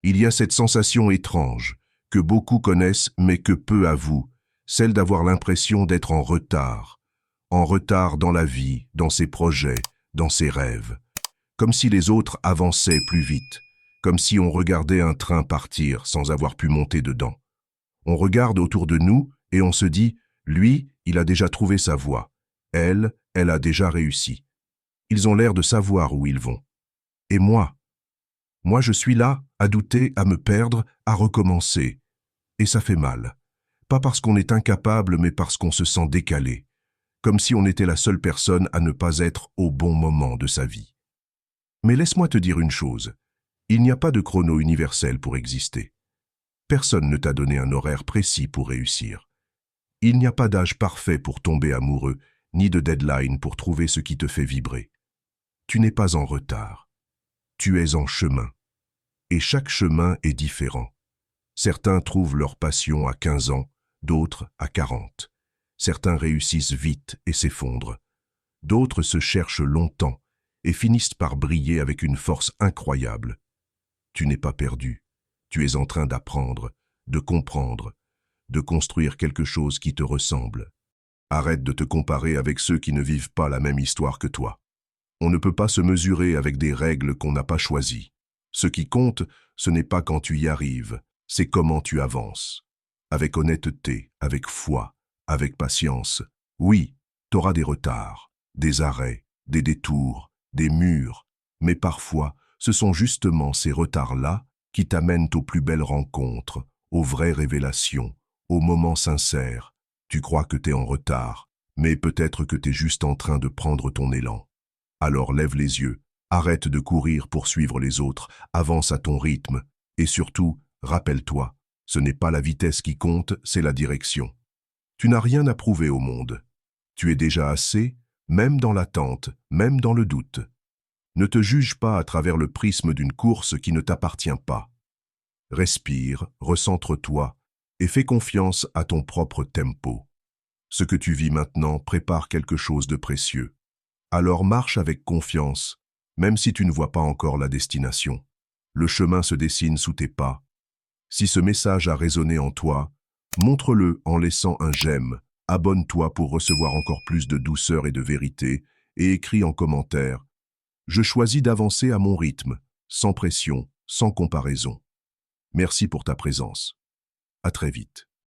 Il y a cette sensation étrange, que beaucoup connaissent mais que peu avouent, celle d'avoir l'impression d'être en retard dans la vie, dans ses projets, dans ses rêves, comme si les autres avançaient plus vite, comme si on regardait un train partir sans avoir pu monter dedans. On regarde autour de nous et on se dit, lui, il a déjà trouvé sa voie, elle a déjà réussi. Ils ont l'air de savoir où ils vont. Et moi je suis là, à douter, à me perdre, à recommencer. Et ça fait mal. Pas parce qu'on est incapable, mais parce qu'on se sent décalé. Comme si on était la seule personne à ne pas être au bon moment de sa vie. Mais laisse-moi te dire une chose. Il n'y a pas de chrono universel pour exister. Personne ne t'a donné un horaire précis pour réussir. Il n'y a pas d'âge parfait pour tomber amoureux, ni de deadline pour trouver ce qui te fait vibrer. Tu n'es pas en retard. Tu es en chemin. Et chaque chemin est différent. Certains trouvent leur passion à 15 ans, d'autres à 40. Certains réussissent vite et s'effondrent. D'autres se cherchent longtemps et finissent par briller avec une force incroyable. Tu n'es pas perdu. Tu es en train d'apprendre, de comprendre, de construire quelque chose qui te ressemble. Arrête de te comparer avec ceux qui ne vivent pas la même histoire que toi. On ne peut pas se mesurer avec des règles qu'on n'a pas choisies. Ce qui compte, ce n'est pas quand tu y arrives, c'est comment tu avances. Avec honnêteté, avec foi, avec patience. Oui, t'auras des retards, des arrêts, des détours, des murs, mais parfois, ce sont justement ces retards-là qui t'amènent aux plus belles rencontres, aux vraies révélations, aux moments sincères. Tu crois que t'es en retard, mais peut-être que t'es juste en train de prendre ton élan. Alors lève les yeux, arrête de courir pour suivre les autres, avance à ton rythme, et surtout, rappelle-toi, ce n'est pas la vitesse qui compte, c'est la direction. Tu n'as rien à prouver au monde. Tu es déjà assez, même dans l'attente, même dans le doute. Ne te juge pas à travers le prisme d'une course qui ne t'appartient pas. Respire, recentre-toi et fais confiance à ton propre tempo. Ce que tu vis maintenant prépare quelque chose de précieux. Alors marche avec confiance, même si tu ne vois pas encore la destination. Le chemin se dessine sous tes pas. Si ce message a résonné en toi, montre-le en laissant un j'aime, abonne-toi pour recevoir encore plus de douceur et de vérité, et écris en commentaire « Je choisis d'avancer à mon rythme, sans pression, sans comparaison. » Merci pour ta présence. À très vite.